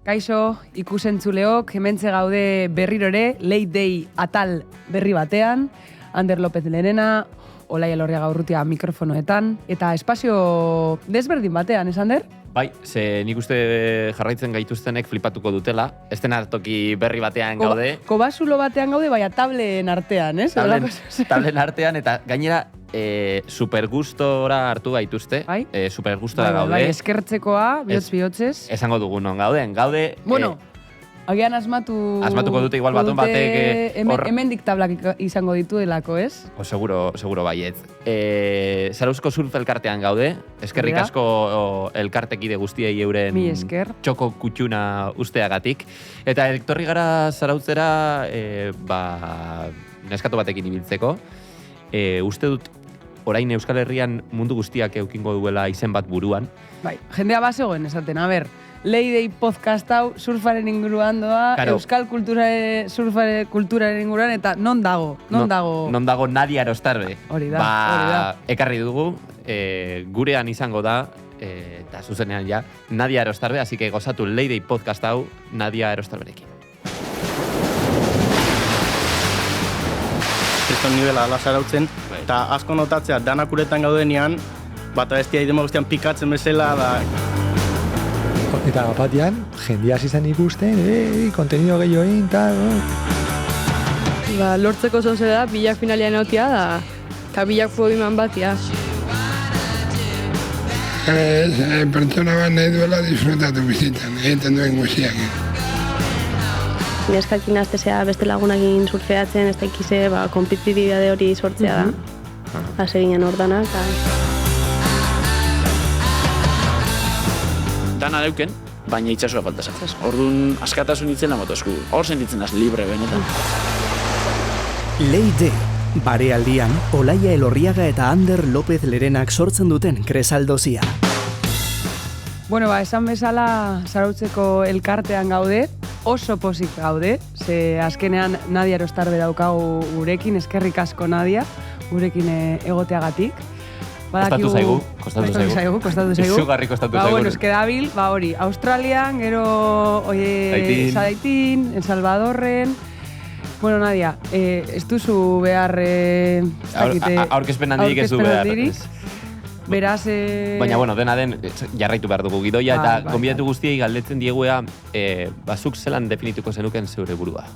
Kaixo, ikusentzuleok, hementxe gaude berriro ere, Late Day atal berri batean, Ander López Lerena, Olaia Elorriaga Urrutia mikrofonoetan, eta espazio desberdin batean, Ander? Bai, ze nik uste jarraitzen gaituztenek flipatuko dutela. Toki berri batean gaude. Kobasulo batean gaude, baina tablen artean, ez? Tablen artean, eta gainera supergustora hartu gaituzte. Bai? Supergustora gaude. Bai, eskertzekoa, bihotz-bihotzez. Esango dugu non gauden. Gaude... Bueno, agian asmatuko dute igual batun batek... Hemendik tablak izango dituelako, ez? Seguro baietz. Zarauzko surf elkartean gaude. Eskerrik asko elkartekide guztiei euren txoko kutxuna usteagatik. Eta etorri gara Zarautzera neskatu batekin ibiltzeko. Uste dut orain Euskal Herrian mundu guztiak eukingo duela izen bat buruan. Bai, jendea bazegoen esaten, Late Day podcast hau surfaren inguruan doa, claro. Euskal kulturaren inguruan, eta non dago? Non dago Nadia Arostarbe. Hori da. Ekarri dugu, gurean izango da, eta zuzenean ja, Nadia Arostarbe, así que gozatu Late Day podcast hau Nadia Arostarberekin. Kriston nivela ala Zarautzen, eta asko notatzea danak uretan gaudenean, bata bestia idemo guztian pikatzen bezala da. Eta batean, jendia izan ikusten, kontenido gehiago egin, tal. Lortzeko zoze da, bilak finalian egotia da, eta bilak fuegiman batia. Pertsona bat nahi duela disfrutatu bizitan, egiten duen guztiak. Neskakin aztezea beste lagunakin surfeatzen, ez da ikize, kompetitibidade hori sortzea da. Hase ginen ordanak. Dana deuken, baina itxasua falta zatzaz. Orduan, askatasun itzela motosku. Hor sentitzen az libre benetan. Late Day, barealdian, Olaia Elorriaga eta Ander López Lerenak sortzen duten kresaldozia. Bueno, esan bezala Zarautzeko elkartean gaude, oso pozik gaude, ze azkenean Nadia Arostarbe daukagu gurekin, eskerrik asko Nadia, gurekin egoteagatik. Kostatu zaigu. Izugarri kostatu zaigu. Bueno, eske dabil, hori, Australian, gero Zaitin, El Salvadorren. Bueno, Nadia, ez duzu behar... Aurkezpen handirik ez du behar. Beraz... Baina, dena den, jarraitu behar dugu gidoia, eta gonbidatu guztiei galdetzen dieguea, zuk zelan definituko zenuken zeure burua.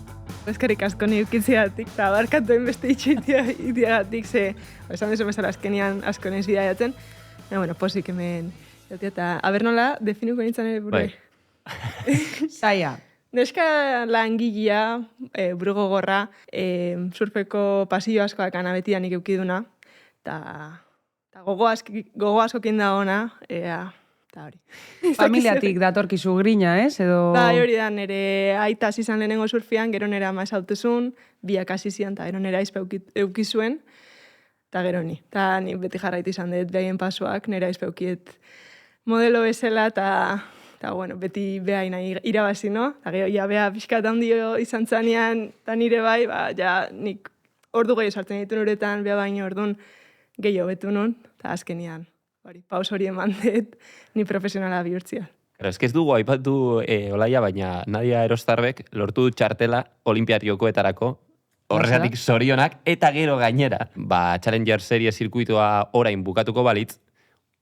Eskerrik asko nirkitzeatik, eta barkatu enbeste itxeitiagatik, ze, esan desu bezala azkenian asko nez bidaiatzen. Posik hemen, eta aber nola definuko nintzen ere burue. Zaila. Neska langilea, buru gogorra, surfeko pasillo askoak anabetian ikeukiduna, eta gogo askokin da ona, eta hori. Familiatik datorkizu grina, ez? Hori da, nire aita izan lehenengo surfian, gero nire ama esautezun, biak hasi zian, eta gero nire aizpe eukizuen, eta gero ni. Eta ni beti jarraitu izan dut behien pasuak, nire aizpe eukiet modelo bezala, eta beti behain irabazi, no? Eta gero, beha pixkat handio izan zanean, eta nire bai, nik ordu gehiago sartzen ditu nuretan, beha baino orduan gehiago betu nun, eta azkenian. Paus hori eman dut, ni profesionala bihurtzia. Ez ez dugu aipatu Olaia, baina Nadia Arostarbek lortu du txartela olimpiariokoetarako, horregatik zorionak, eta gero gainera. Challenger Serie zirkuitoa orain bukatuko balitz,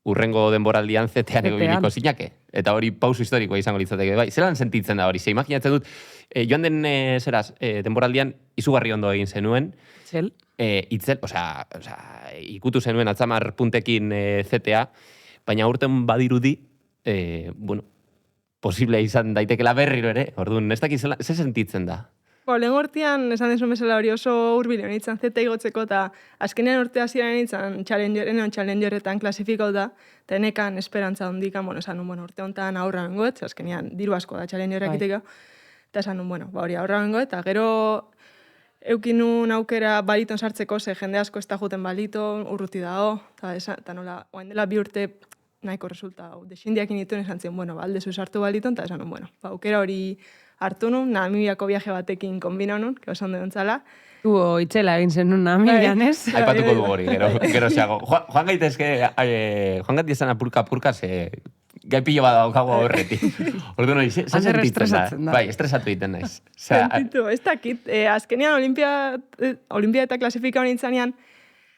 urrengo denboraldian zetean egoiliko zinake. Eta hori pausu historikoa izango litzateke. Bai, zelan sentitzen da hori? Ze imaginatzen dut, joan den denboraldian izugarri ondo egin zenuen. Itzel, ikutu zenuen atzamar puntekin zetea, baina urten badirudi, posible izan daitekela berriro ere, orduan, ez dakit ze sentitzen da? Lehen urtean, esan desu mesela hori oso urbilen nintzen zeta igotzeko, eta azkenean urte hasieran nintzen challengeretan klasifikau da, eta enekan esperantza hondikan, esan urte honetan aurra bengoet, azkenean diru asko da challengerak iteko, eta esan hori aurra bengoet, eta gero eukinun aukera baliton sartzeko, ze jende asko ez da juten baliton, urruti dago, eta nola, oain dela bi urte nahiko resulta, desindiakin dituen esan zen, aldezu sartu baliton, eta esan aukera hori hartu nun, Namibiako viaje batekin kombina nun, que osan duen zala. Itzela egin zen nun Namibian, ez? Aipatuko du hori, gero xeago. Joan gaitezke, joan gaitezan apurka, ze gai pilo bat daukagu horretik. Orduan hori, zer Ander sentitzen estresatzen da. Bai, estresatu egiten naiz. Sentitu, ez dakit, azkenean olimpia eta klasifika honintzanean,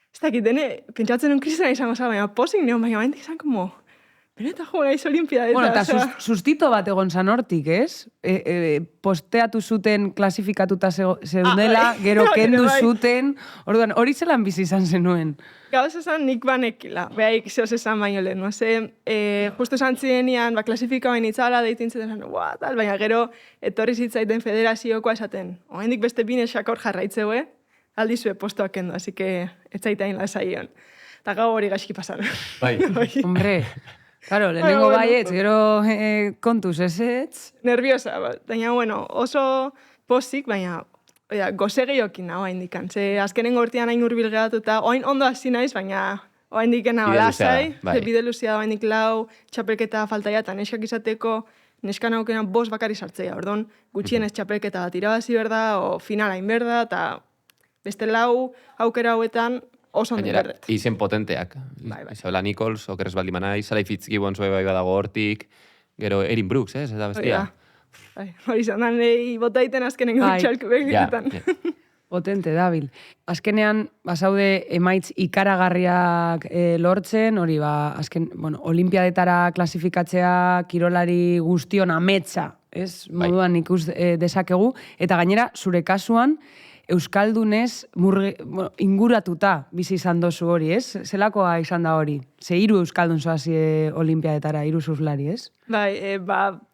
ez dakit, pentsatzen un kristena izango zara, baina posik neon, baina baina izan como, beneta jo naiz olimpiadeta. Bueno, eta sustito bat egon zan hortik, ez? Posteatu zuten klasifikatuta zeundela, gero kendu zuten, orduan, hori zelan bizi izan zenuen. Gauz esan nik banekila, behaik zehoz esan baino lehen, no se, justo esan zienian, klasifika bain itzala, deitin zuten, tal, baina gero etorri zitzaiten federazioko esaten, oendik beste bine xakor jarraitzeue, aldizue postoak kendu, así que etzaitain lasaion. Eta gau hori gaizki pasan. Bai. Hombre, claro, lehenengo baietz, gero kontuz ezetz. Nerviosa, baina, bueno, oso pozik, baina goze gehiokin nago haindikan. Ze azkenengo urtean hain urbil geratuta, oain ondo hasi naiz, baina oain dikena lasai, bide luzea da oain lau, txapelketa faltaia eta neskak izateko, neskan aukena 5 bakari sartzea, ordon, gutxienez txapelketa bat irabazi berda, o finala hain berda, eta beste 4 aukera hauetan oso ondo berdet. Izen potenteak. Isabela Nichols, okeres baldin manai, Salai Fitzgibbons bai badago hortik, gero Erin Brooks, ez da bestia. Hori izan da, nahi botaiten azkenengo txalko begitetan. Potente, dabil. Azkenean, bazaude emaitz ikaragarriak lortzen, hori olimpiadetara klasifikatzea kirolari guztion ametsa, ez? Moduan ikus dezakegu. Eta gainera, zure kasuan, Euskaldunez inguratuta bizi izan dozu hori, ez? Zelakoa izan da hori? Ze 3 Euskaldun zoazie olimpiadetara, 3 surflari, ez? Bai,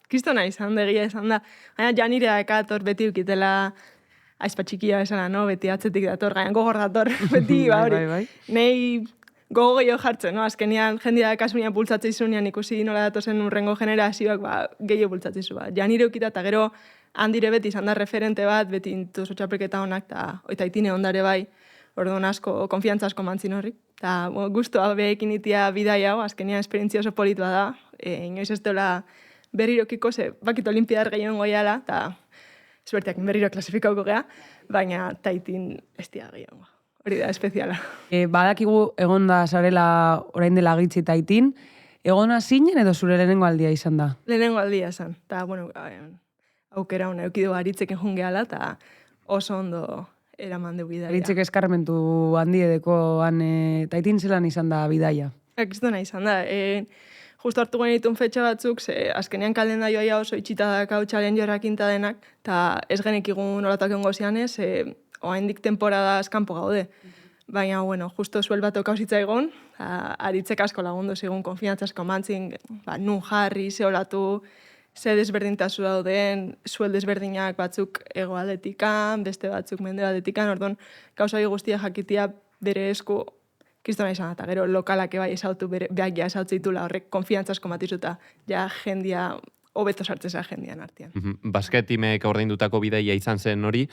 kistona izan, degia izan da. Gaina janirea ekator beti ukitela aizpa txikia esana, no? Beti atzetik dator, gaina gogor dator, beti, hori. Nei gogo gehiago jartzen, no? Azkenean jendia kasunean bultzatzei zunean ikusi nola datozen urrengo generazioak, gehiago bultzatzei zu. Janire ukita eta gero handire beti izan da referente bat, beti intuzo txapelketa honak, eta oitaitine ondare bai, orduan asko, konfiantza asko mantzin horrik. Eta guztua behekin itia bidai hau, azkenean esperientzia oso politua da, inoiz ez dola berrirokiko, ze bakit olimpiadar gehien goiala, eta esbertiak berriro klasifikauko gea, baina taitin ez dia gehien. Hori da, espeziala. Badakigu egon da zarela orain dela gitzi taitin, egona zinen edo zure lehenengo aldia izan da? Lehenengo aldia izan, eta, bueno, aukera hona eukidu aritzeken jungeala, eta oso ondo eraman du bidaia. Aritzek eskarmentu handi edeko taitin zelan izan da bidaia? Ekistona izan da, justo hartu genitun fetxa batzuk, ze azkenean kalendarioa oso itxita dakau challengerrak inta denak, eta ez genekigun nolatak egon gozianez, oaindik temporada askampo gaude. Baina, bueno, justo zuel bat okausitza egon, aritzek asko lagundu zigun, konfiantza asko mantzin, nun jarri, ze olatu, ze desberdintazu dauden, zuel desberdinak batzuk hegoaldetikan, beste batzuk mendebaldetikan, orduan, gauza guztia jakitia bere esku kristona izan, eta gero lokalak bai esautu, behak ja esautzitula horrek konfiantza asko matizuta, ja jendia, hobeto sartzeza jendian artean. Basketimek ordaindutako bidaia izan zen hori,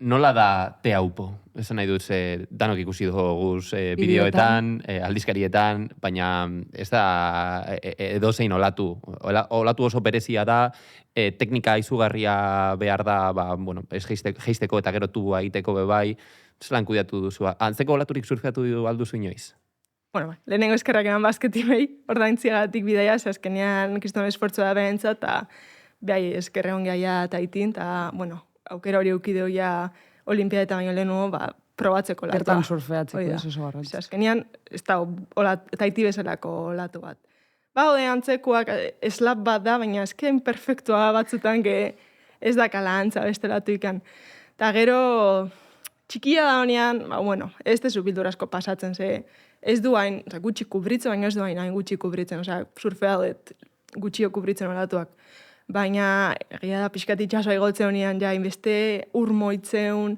nola da te haupo? Esan nahi dut, danok ikusi duguz bideoetan, aldizkarietan, baina ez da edozein olatu. Olatu oso berezia da, teknika izugarria behar da, ez geisteko eta gero tubua egiteko bebai, zelan kudeatu duzu. Antzeko olaturik surfeatu alduzu inoiz? Bueno, lehenengo eskerrak eman basketimei, ordaintziagatik bidaia, azkenean kriston esfortzua behentza, eta behai eskerre hongeaia taitin, eta, bueno, aukera hori eukideo ja olimpiadeta baino lehenuo, probatzeko latua. Bertan surfeatzeko, ez oso garrantz. Azkenean, ez da taiti bezalako olatu bat. Ode antzekoak eslap bat da, baina esken perfektua batzutan ez da kalantza beste latu ikan. Eta gero, txikia da honean, bueno, ez dezu bildur asko pasatzen, ze ez du hain, gutxi kubritzen, baina ez du hain gutxi kubritzen, surfea dut gutxio kubritzen olatuak. Baina, egia da, pixkat itxasoa igotzen honean, ja, inbeste urmoitzeun,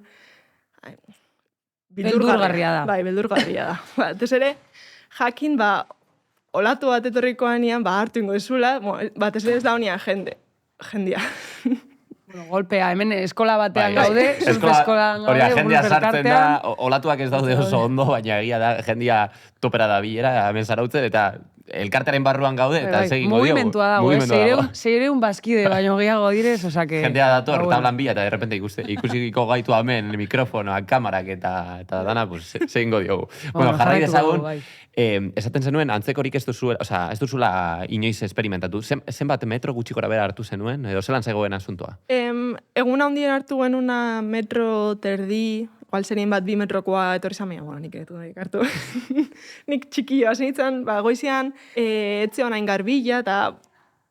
beldurgarria da. Bai, beldurgarria da. Eta ere, jakin, olatu bat etorrikoanean, hartu ingo ezula, batez ere ez da honean jendia. Bueno, golpea, hemen eskola batean gaude, surf eskolan gaude, jendia sartzen da, olatuak ez daude oso ondo, baina egia da, jendia topera da bilera, hemen zarautzen, eta elkartearen barruan gaude, eta segingo diogu. Mugimentua dago, 600 bazkide baino gehiago direz, osake... Jendea dator, tablan bila, eta derrepente ikusiko gaitu hemen, mikrofonoak, kamarak, eta dana, pues, segingo diogu. Bueno, jarrai dezagun, esaten zenuen, antzekorik ez duzula inoiz esperimentatu. Zenbat metro gutxi gora bera hartu zenuen, edo zelan zegoen asuntoa? Egun handien hartu genuna metro terdi, igual zerien bat 2 metrokoa etorri zamia, bueno, nik hartu. Nik txikio, hasi nintzen, goizian, etze honain garbila, eta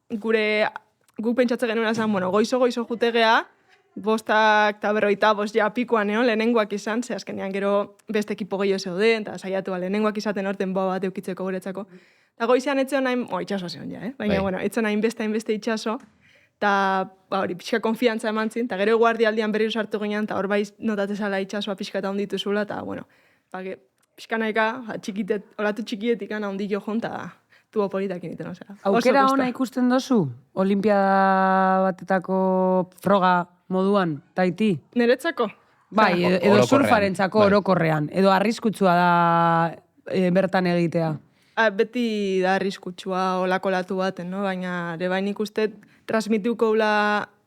guk pentsatze genuen zen, bueno, goizo jutegea, 5 eta 5 ja pikoan egon, lehenengoak izan, ze azkenean gero beste ekipo gehiago zeuden, eta saiatu lehenengoak izaten horten boa bat eukitzeko guretzako. Eta goizian etze honain, itxaso zeon ja, baina, bueno, etze honain beste itxaso, eta hori pixka konfiantza eman zin, eta gero guardialdian berriro sartu ginen, eta hor bai notatezala itxasoa pixka eta onditu zula, eta, bueno, pixka nahika, olatu txikietik ondi jo jon, eta tubo politak initen, osea. Aukera ona ikusten dozu? Olimpiada batetako froga moduan, taiti? Neretzako? Bai, edo surfarentzako orokorrean, edo arriskutsua da bertan egitea. Beti da arriskutsua olako latu baten, no? Baina ere bain ikusten transmituko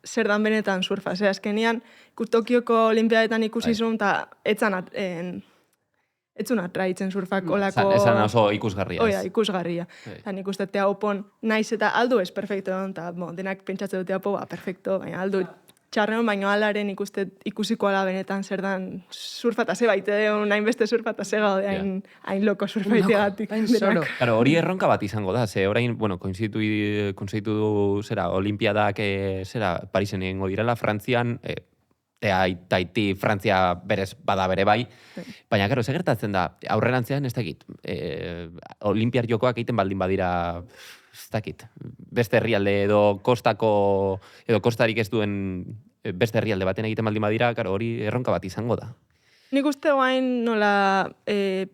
zer dan benetan surfa. Zer azkenian, Tokioko olimpiadetan ikusizun, eta etzun atraitzen surfak olako... Esan oso ikusgarria. Oia, ikusgarria. Eta nik uste teaupon naiz eta aldu ez perfecto, eta denak pentsatzen dut teaupo, perfecto, baina aldu txarreon, baina alaren ikusiko ala benetan zer dan surfa eta ze baite hain beste surfa eta ze gaude hain loko surfa itegatik. Claro, hori erronka bat izango da, ze orain, bueno, konzeitu du zera, olimpiadak Parisen egingo direla, Frantzian, Taiti, Frantzia berez bada bere bai, baina, gero, segertatzen da, aurrerantzean, ez dakit, olimpiar jokoak egiten baldin badira, ez dakit, beste herrialde edo kostarik ez duen beste herrialde baten egiten baldin badira, gero, hori erronka bat izango da. Nik uste guain nola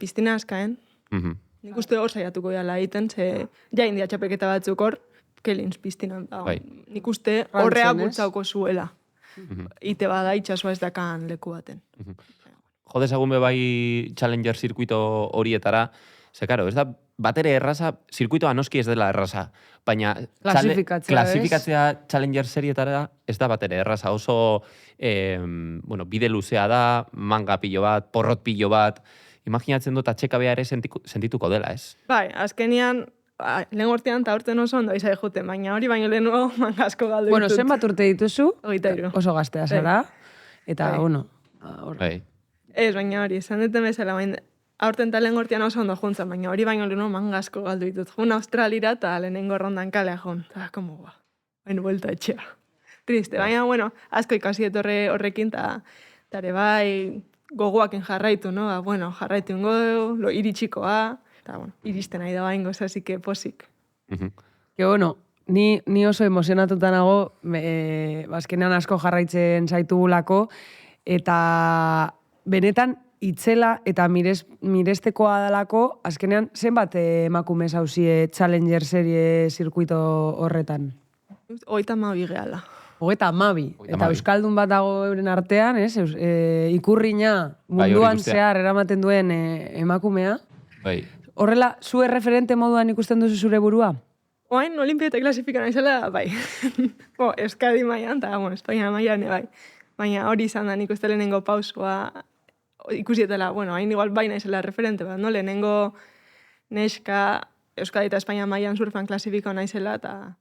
piztina askaen, nik uste hor saiatuko jala egiten, ze jain dia txapeketa batzuk hor, kelins piztinan, nik uste horrea bultzauko zuela. Ite bada itxasua ez dakan leku baten. Jo dezagun bai Challenger zirkuito horietara, ze karo, ez da, batere erraza, zirkuitoa noski ez dela erraza, baina klasifikatzea Challenger serietara ez da batere erraza, oso bide luzea da, manga pilo bat, porrot pilo bat, imaginatzen dut atxekabea ere sentituko dela, ez? Bai, azkenian, lehen urtean eta urten oso ondo izai juten, baina hori baino lehen asko galdu ditut. Bueno, zenbat urte dituzu? 23. Oso gaztea zara. Eta, bueno, ez, baina hori, esan duten bezala, baina aurten eta lehen urtean oso ondo juntzen, baina hori baino lehen manga asko galdu ditut. Jun Australira eta lehenengo rondan kalea jun. Eta, como, baina buelta etxea. Triste, baina, bueno, asko ikasi etorre horrekin, eta ere bai gogoaken jarraitu, no? Bueno, jarraitu ingo, iritsikoa, eta, bueno, iristen nahi da baingo, así que posik. Que, bueno, ni oso emozionatuta nago, azkenean asko jarraitzen zaitugulako, eta benetan itzela eta mirestekoa dalako, azkenean zenbat emakume zauzie Challenger serie zirkuito horretan? 32 gehala. 32. Eta euskaldun bat dago euren artean, ikurriña munduan zehar eramaten duen emakumea. Bai. Horrela, zu referente moduan ikusten duzu zure burua? Oain, olimpieta klasifikan aizela, bai. Euskadi maian, eta, Espainia maian, bai. Baina hori izan da nik uste lehenengo pausua ikusietela, hain igual baina izela referente, bat, no? Lehenengo neska Euskadi eta Espainia maian surfan klasifiko naizela, eta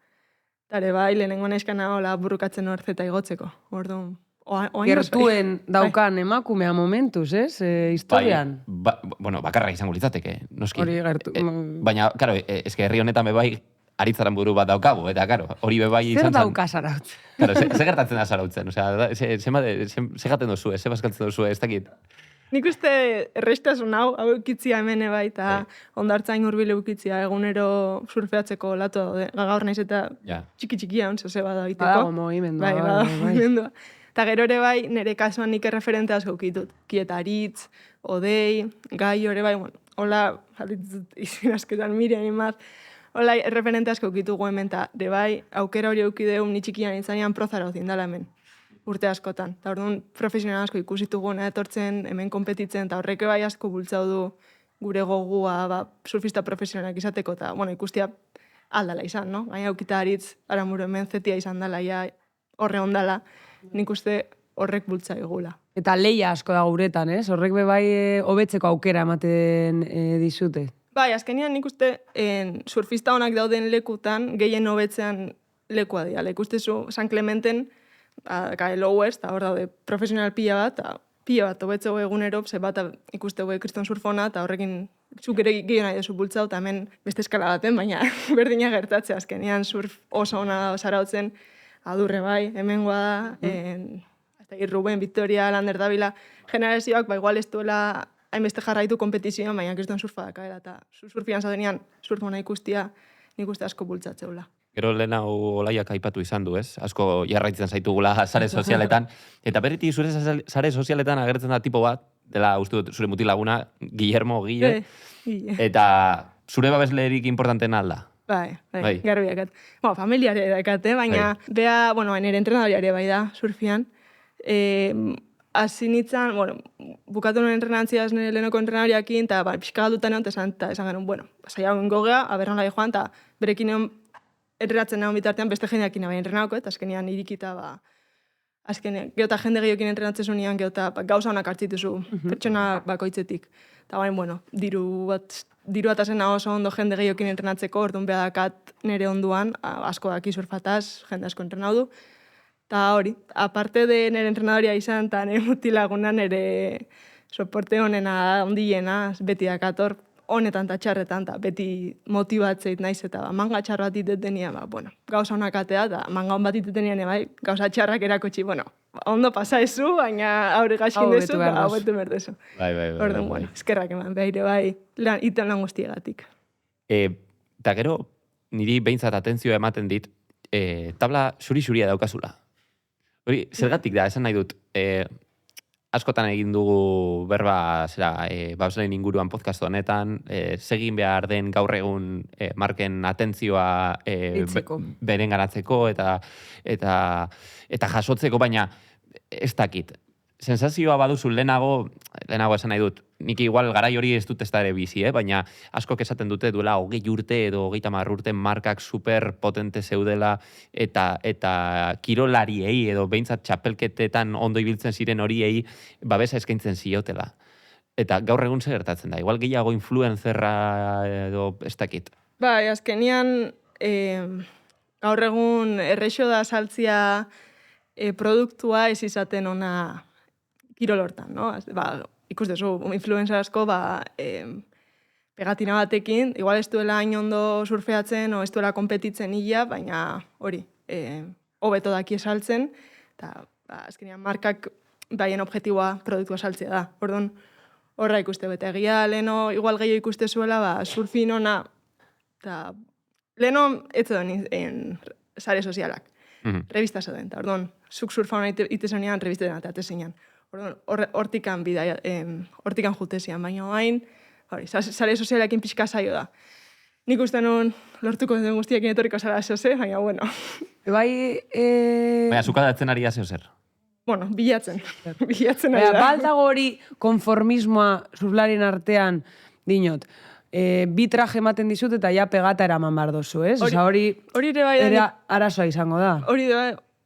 ere bai, lehenengo neska nagoela burrukatzen hortzeta igotzeko. Orduan, gertuen daukan emakumea momentuz, ez? Historian. Bueno, bakarra izango litzateke, noski. Hori gertu. Baina, karo, eske herri honetan bebai aritzaran buru bat daukagu, eta, karo, hori bebai izan zen. Zer dauka zarautzen? Karo, ze gertatzen da zarautzen? Osea, ze gaten duzu, ze bazkaltzen duzu, ez dakit? Nik uste errestasun hau eukitzia hemen bai, eta ondartzain hurbile eukitzia egunero surfeatzeko latu daude. Gaur naiz eta txiki-txikia, ontsa bada biteko. Badago mogimendua. Bai, badago mogimendua. Eta gero ere bai, nire kasuan nik erreferente asko ukitut. Kietaritz, Odei, Gai, ore bai, hola, jalitzut izin asketan Miriam imaz, hola, erreferente asko ukitugu hemen, eta de bai, aukera hori eukideu ni txikian intzanean prozara zindala hemen, urte askotan. Eta orduan, profesional asko ikusitugu, etortzen, hemen kompetitzen, eta horreke bai asko bultzau du gure gogua surfista profesionalak izateko, eta, ikustia aldala izan, no? Gaina aukita haritz, aramuru hemen zetia izan dela, ja, horre ondala, nik uste horrek bultza egula. Eta leia asko da guretan, ez? Horrek bai hobetzeko aukera ematen dizute. Bai, azkenean nik uste surfista honak dauden lekutan gehien hobetzean lekua dira. Ikustezu San Clementen, Lowest, hor daude profesional pila bat hobetzeko egunero, ze bat ikustegu kriston surfona, eta horrekin zuk ere gehien nahi dezu bultzau, eta hemen beste eskala baten, baina berdina gertatzea azkenean surf oso ona zarautzen, Adurre bai, hemengoa da, Ruben, Victoria, Lander Davila, generazioak, igual ez duela hainbeste jarraitu kompetizioan, baina kriston surfa dakaela, eta surfian zaudenean surfona ikustia, nik uste asko bultzatzeula. Gero lehen hau Olaiak aipatu izan du, ez? Asko jarraitzen zaitugula sare sozialetan. Eta berriti zure sare sozialetan agertzen da tipo bat, dela uste dut zure mutilaguna, Guillermo, Guille. Eta zure babeslerik importanten alda. Bai, garbi dakat. Familiare dakat, baina bea, nire entrenadoriare bai da, surfian. Hasi nintzen, bukatu nuen entrenantziaz nire lehenoko entrenadoriakin, eta pixka galduta neon, eta esan genuen, saiagoen gogea, aberran lai joan, eta berekin neon entrenatzen nagoen bitartean beste jendeakin bai entrenauko, eta azkenean irikita, azkenean, geota jende gehiokin entrenatzen zunean, geota gauza honak hartzituzu, pertsona bakoitzetik. Eta diru bat azen oso ondo jende gehiokin entrenatzeko, orduan behadakat nire onduan, asko daki surfataz, jende asko entrenau du. Eta hori, aparte de nire entrenadoria izan, eta nire mutilaguna nire soporte honena, ondiena, beti dakator, honetan eta txarretan, eta beti motibatzeit naiz, eta manga txar bat itetenian, gauza honak atea, eta manga hon bat itetenian, gauza txarrak erakotxi, ondo pasa ezu, baina aurre gaskin dezu, eta hau betu berdezu. Bai. Orduan, eskerrak eman, behire bai, iten lan guztiegatik. Eta gero, niri behintzat atentzioa ematen dit, tabla xuri-xuria daukazula. Hori, zergatik da, esan nahi dut, askotan egin dugu berba babesleen inguruan podcast honetan, segin behar den gaur egun marken atentzioa beren ganatzeko eta jasotzeko, baina ez dakit. Sensazioa baduzu lehenago esan nahi dut, nik igual garai hori ez dut ez da ere bizi, baina askok esaten dute duela 20 urte edo 30 urte markak superpotente zeudela eta kirolariei edo behintzat txapelketetan ondo ibiltzen ziren horiei babesa eskaintzen ziotela. Eta gaur egun zer gertatzen da, igual gehiago influenzerra edo ez dakit. Bai, azkenian gaur egun errexo da saltzia produktua ez izaten ona kirol hortan, no? Ikus dezu, influencer asko, pegatina batekin, igual ez duela hain ondo surfeatzen, o ez duela kompetitzen hila, baina hori, hobeto daki esaltzen, eta azkenean markak baien objektiboa produktua saltzea da. Orduan, horra ikuste bete egia, leheno, igual gehiago ikuste zuela, surfin ona, eta leheno ez duen sare sozialak, revista zauden, eta orduan, zuk surfa hona itezonean, revista dena atezinean. Hortikan jutezian, baina hain, sare sozialekin pixka zaio da. Nik uste nun lortuko den guztiekin etorriko zara zehose, baina, bueno. Baina, zukadatzen ari azeo zer? Bueno, bilatzen ari da. Baldago hori konformismoa surflarien artean, dinot, bi traje ematen dizut eta ja pegata eraman behar dozu, ez? Hori arazoa izango da. Hori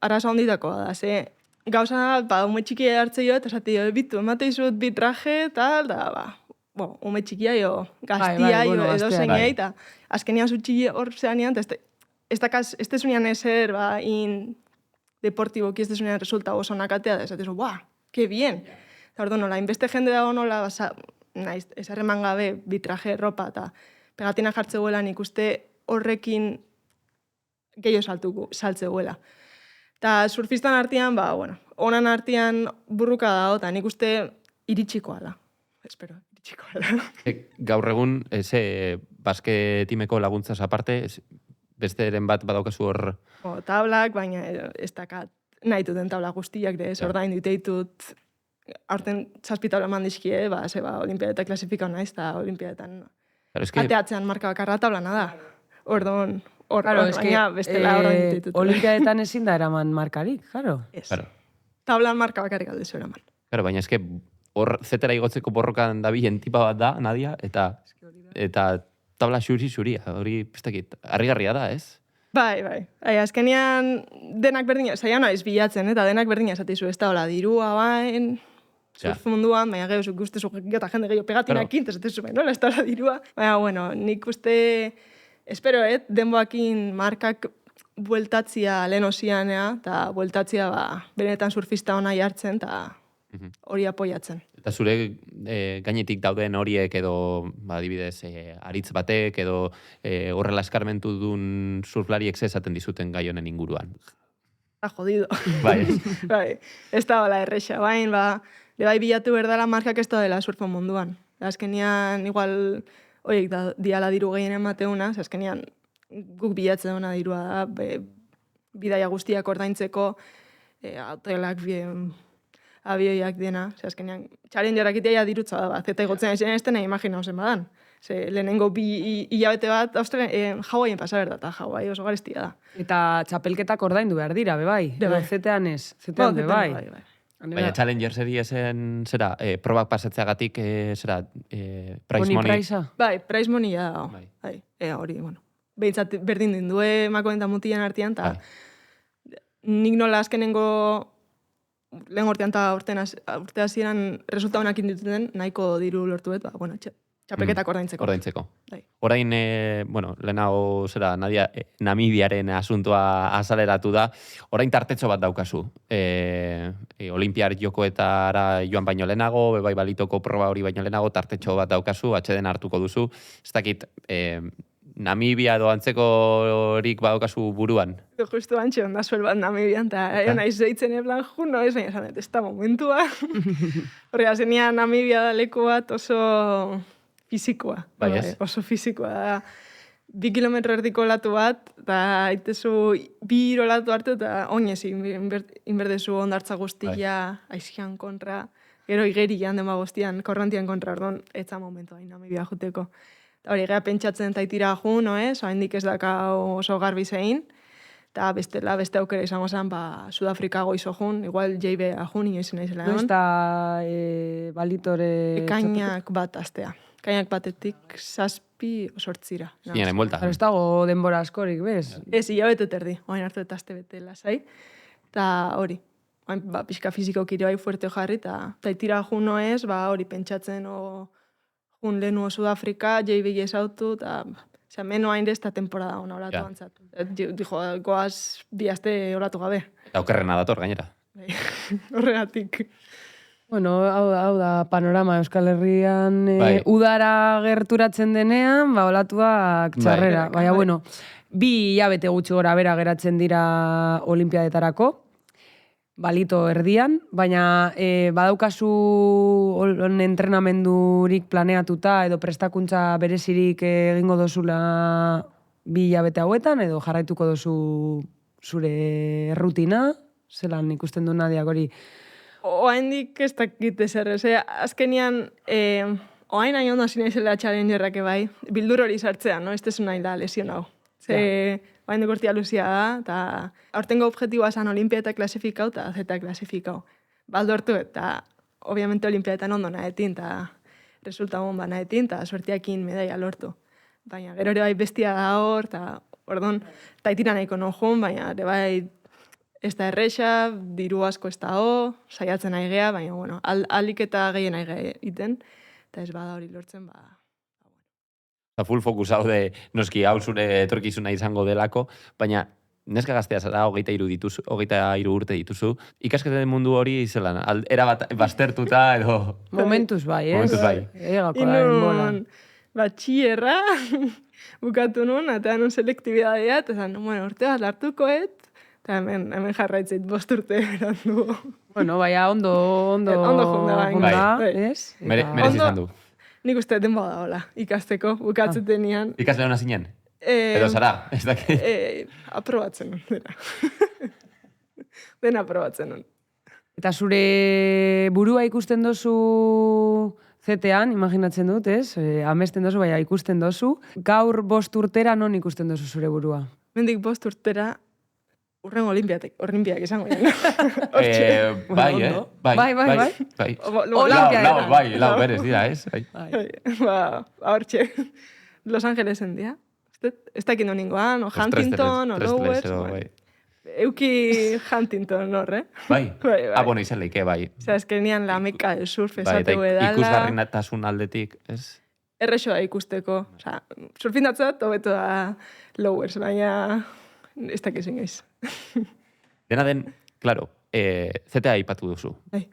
arazoa onditakoa da, ze gauza, ume txikia hartze jo, eta esate jo, bitu, emate izut bi traje, tal, da, ume txikia jo, gaztia jo, edo zeinei, eta azkenean zutxiki hor zeanean, ez tezunean ezer, deportiboki ez tezunean resulta oso nakatea, da esate zo, que bien! Eta ordo nola, inbeste jende dago nola, ez erreman gabe, bi traje, ropa, eta pegatina jartzegoela, nik uste horrekin gehiago saltzegoela. Eta surfistan artean, onan artean burruka dago, eta nik uste iritsikoa da. Espero, iritsikoa da. Gaur egun, basketimeko laguntzaz aparte, besteren bat badaukazu hor... Tablak, baina ez dakat nahi duten tabla guztiak, ordain diteitut, aurten zazpitabla mandizkie, olimpiadetak klasifikau naiz, eta olimpiadetan ateatzean marka bakarra tablana da. Orduan... baina bestela horrein ditut. Olimpiadetan ezin da eraman markarik, jaro? Ez. Tablan marka bakarrik aldezu eraman. Baina eske hor zetera igotzeko borrokan dabilen tipa bat da, Nadia, eta tabla xuri-xuria, hori, bestakit, harrigarria da, ez? Bai. Azkenean denak berdina, zaila naiz bilatzen, eta denak berdina esatizu, ez da, hola, dirua, bain, surf munduan, baina gehiago zuk uste gota jende gehiago pegatinakin, ez etezu, baina, ez da, hola, dirua. Baina, bueno, nik uste, espero, denboakin markak bueltatzia lehen osianea, eta bueltatzia, benetan surfista hona jartzen, eta hori apoiatzen. Eta zure gainetik dauden horiek edo, adibidez, aritz batek edo horrela eskarmentu duen surflariek esaten dizuten gai honen inguruan. Jodido. Bai. Bai, ez da hola erresa, bain, bai bilatu berdala markak ez da dela surfo munduan. Azkenian, igual, horiek diala diru gehien emateuna, azkenian guk bilatzen duna dirua da, bidaia guztiak ordaintzeko, hotelak abioiak dena, azkenean, challengerak itea dirutza da, zeta igotzen ezen ez dena imagina ozen badan. Lehenengo bi hilabete bat, Hawaien pasa berda, eta Hawaii oso garestia da. Eta txapelketak ordaindu behar dira, bebai. Zetean ez, zetean bebai. Baina Challenger serien zera, probak pasatzeagatik, zera, prize money. Bai, prize money da. Bai, hori, bueno. Behintzat berdin dindue makoen eta mutian artean, eta nik nola azkenengo lehen urtean eta urte hasieran resulta honak indituten nahiko diru lortu dut, bueno, txapelketak ordaintzeko. Ordaintzeko. Orain, bueno, lehenago zera, Nadia, Namibiaren asuntoa azaleratu da, orain tartetxo bat daukazu. Olimpiar jokoetara joan baino lehenago, bebai balitoko proba hori baino lehenago, tartetxo bat daukazu, atxeden hartuko duzu. Ez dakit, Namibia edo antzeko horik badaukazu buruan? Justu antxe onda zuel bat Namibian, eta naiz zeitzen eblan juno, ez baina esan, ez da momentua. Horrega, zenian Namibia da leku bat oso fizikoa. Bai, ez? Oso fizikoa da. 2 kilometro erdiko olatu bat, eta haitezu 2 olatu hartu, eta oinez inberdezu ondartza guztia, aizian kontra, gero igerian dema guztian, korrantian kontra, ordon, etza momentua Namibia juteko. Hori, gara pentsatzen taitira jun, haindik ez daka oso garbi zein, eta beste aukera izango zen, Sudafrika goizo jun, igual JB jun, inoiz naizela egon. Noizta balitore... Kainak bat astea. Kainak batetik 7 sortzira. Zinaren buelta. Ez dago denbora askorik, bez? Ez, hilabete terdi, oain hartu eta aste bete lasai. Eta hori, pixka fiziko kire bai fuerte jarri, eta taitira jun noez, hori pentsatzen un lehenu Sudafrika, JB esautu, eta meno hain dezta temporada hona olatu antzatu. Dijo, goaz biazte olatu gabe. Eta okerrena dator, gainera. Horregatik. Bueno, hau da panorama Euskal Herrian udara gerturatzen denean, olatuak txarrera. Baina, bueno, 2 hilabete gutxi gora bera geratzen dira olimpiadetarako, balito erdian, baina badaukazu entrenamendurik planeatuta edo prestakuntza berezirik egingo dozula 2 hilabete hauetan, edo jarraituko dozu zure rutina, zelan ikusten du Nadiak hori? Oaindik ez dakit ezer, azkenian, oain nahi ondo zinaizela challengerrak bai, bildur hori sartzean, ez tezu nahi da lesion hau. Oaindik urtia luzia da, eta aurtengo objetiboa esan olimpiaetak klasifikau eta zeta klasifikau. Baldortu eta, obviamente, olimpiaetan ondo nahetin, eta resulta bomba nahetin, eta suertiakin medaia lortu. Baina, gero ere bai bestia da hor, eta ordon, taitira nahiko non jun, baina ere bai ez da erresa, diru asko ez da ho, saiatzen nahi geha, baina, bueno, alik eta gehien nahi geha iten, eta ez bada hori lortzen, Full fokus hau de, noski, hau zure etorkizuna izango delako, baina neska gaztea zara, 23 urte dituzu, ikasketen mundu hori zelan, erabat bastertuta edo... Momentuz bai, ez? Momentuz bai. Egako da, enbola. Batxierra, bukatu nun, eta nun selektibidadea, eta zan, bueno, urte bat lartukoet, eta hemen jarraitzeit 5 urte berandu. Bueno, baina ondo jonda, ez? Merez izan du. Nik uste denboa da hola, ikasteko, bukatzeten nian. Ikasle hona zinen? Edo zara, ez daki? Aprobatzen nun, dena. Dena aprobatzen nun. Eta zure burua ikusten dozu zetean, imaginatzen dut, ez? Amesten dozu, baina ikusten dozu. Gaur 5 urtera non ikusten dozu zure burua? Mendik 5 urtera, Urren olimpiak izango dira. Bai. Lau berez dira, ez? Hortxe. Los Angelesen dira. Ez dakit no ningoan, o Huntington, o Lowers. Euki Huntington horre. Bai? Bueno, izan leike, bai. Osa, eskenean la meka del surf esateu edala. Ikusgarrinatasun aldetik, ez? Errexoa ikusteko. Osa, surfindatzat, hobeto da Lowers, baina ez dakit zingiz. Dena den, klaro, ZTA aipatu duzu. Bai.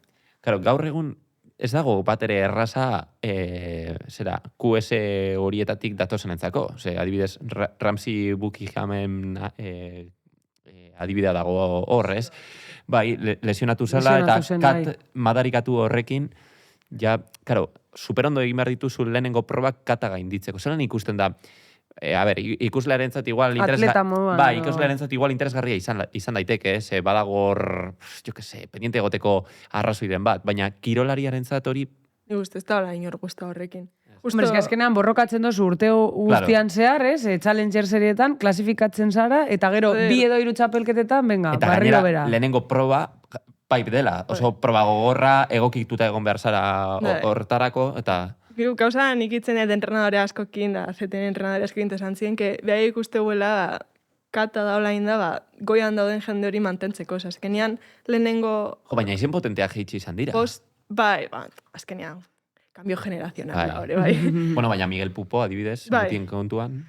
Klaro, gaur egun ez dago bat ere erraza QS horietatik datozenentzako. Adibidez, Ramsey Buckinghamen adibidea dago horrez. Bai, lesionatu zela eta madarikatu horrekin, ja, klaro, superondo egin behar dituzu lehenengo probak kata gainditzeko. Zelan ikusten da, ikuslearentzat igual interesgarria izan daiteke, badagor, pendiente egoteko arrazoiden bat, baina kirolariarentzat hori... Ez da hola inor guzta horrekin. Hombre, eskenean borrokatzen dozu urteo guztian zehar, Challenger serietan, klasifikatzen zara, eta gero bi edo 3 txapelketetan, venga, barriro bera. Eta lehenengo proba, pipe dela, oso proba gogorra, egokituta egon behar zara hortarako, eta... Gauza nikitzen edo entrenadore askokin, da, zeten entrenadore askokin esan ziren, que behar ikuste huela kata daula inda, goian dauden jende hori mantentzeko, azkenean lehenengo... baina izen potentea jeitsi izan dira. Bai, azkenean, cambio generacional, bai. Bueno, baina Miguel Pupo, adibidez, mutien kontuan.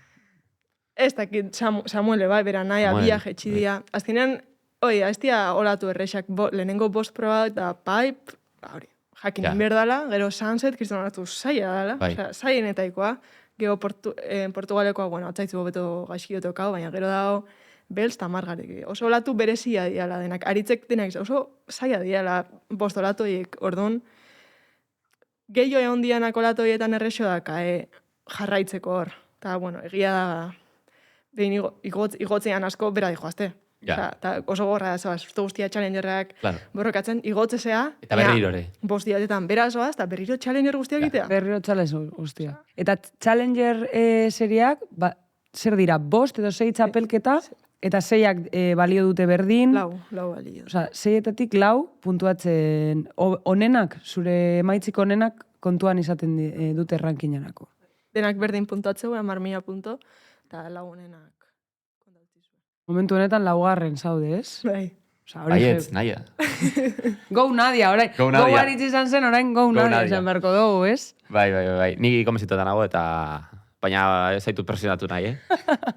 Ez dakit, Samuele, bai, bera nahi, abia jetxi dira. Azkenean, ez dira olatu errexak, lehenengo bost proba eta pipe, hori. Jakin inberdala, gero Sunset, Cristiano Ronaldo zaila dala, zaienetaikoa. Gero Portugalekoa, atzaitzu hobeto gaizkiotokau, baina gero dago Belz eta Margarek. Oso olatu berezia diala denak. Aritzek denak oso zaila diala bost olatoiek, orduan. Gehio egon dianak olatoietan errexo daka, jarraitzeko hor. Eta, egia da, behin igotzean asko bera dijoazte. Oso gorra da, susto guztia Challengerrak borrokatzen, igotzezea. Eta berrirore. Bost diatetan berazoaz, eta berriro Challenger guztia egitea. Berriro Challenger guztia. Eta Challenger seriak, zer dira, bost edo 6 txapelketa, eta 6ak balio dute berdin. Lau balio. Osa, 6etatik 4 puntuatzen onenak, zure emaitzik onenak kontuan izaten dute rankinganako. Denak berdin puntuatzeu, 10.000 punto, eta 4 onenak. Momentu honetan 4. zaude, ez? Bai. Baietz, Nadia. Go Nadia, orain. Go Aritz izan zen, orain Go Nadia izan beharko dugu, ez? Bai. Ni komezitotan nago eta... Baina ez zaitut presionatu nahi,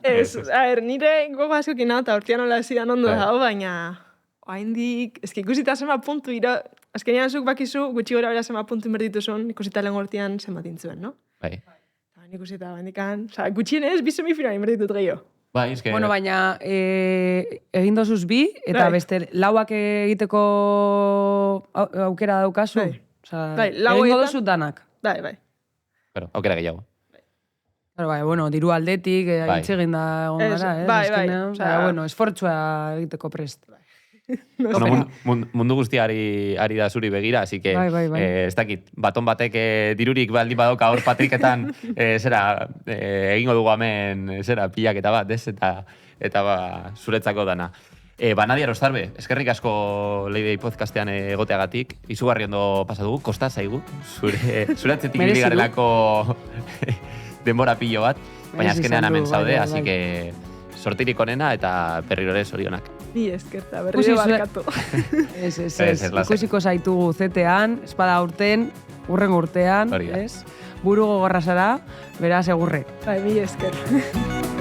Ez, nire gogo askokin hau, eta hortian hola zidan ondo dago, baina... Oaindik, ikusita zema puntu ira... Azkenean zuk bakizu, gutxi gora bera zema puntu inberdituzun, ikusita lehen hortian zema tintzuen, no? Bai. Ikusita, oaindikan... Gutxienez, 2 semifinal inberditut gehiago. Bai, eske... Bueno, baina egin dozuz 2, eta beste lauak egiteko aukera daukazu. Bai, egingo dozuz danak. Bai. Pero, aukera gehiago. Bai, diru aldetik, itxegin da egon gara, Bai. Esfortzua egiteko prest. Mundu guztiari ari da zuri begira, así que ez dakit, baton batek dirurik baldin badoka hor Patriketan egingo dugu hemen pilaketa bat, ez? Eta zuretzako dana. Nadia Arostarbe, eskerrik asko Leidei podcastean egoteagatik, izugarri ondo pasatugu, kosta zaigu, zure atzetik biligarelako denbora pilo bat, baina azkenean hemen zaude, así que sortirik onena eta berrirore zorionak. Ni eskerta, berriro barkatu. Ez. Ikusiko zaitugu zetean, espada urten, urren urtean, ez? Buru gogorra zara, beraz egurre. Bai, mi esker.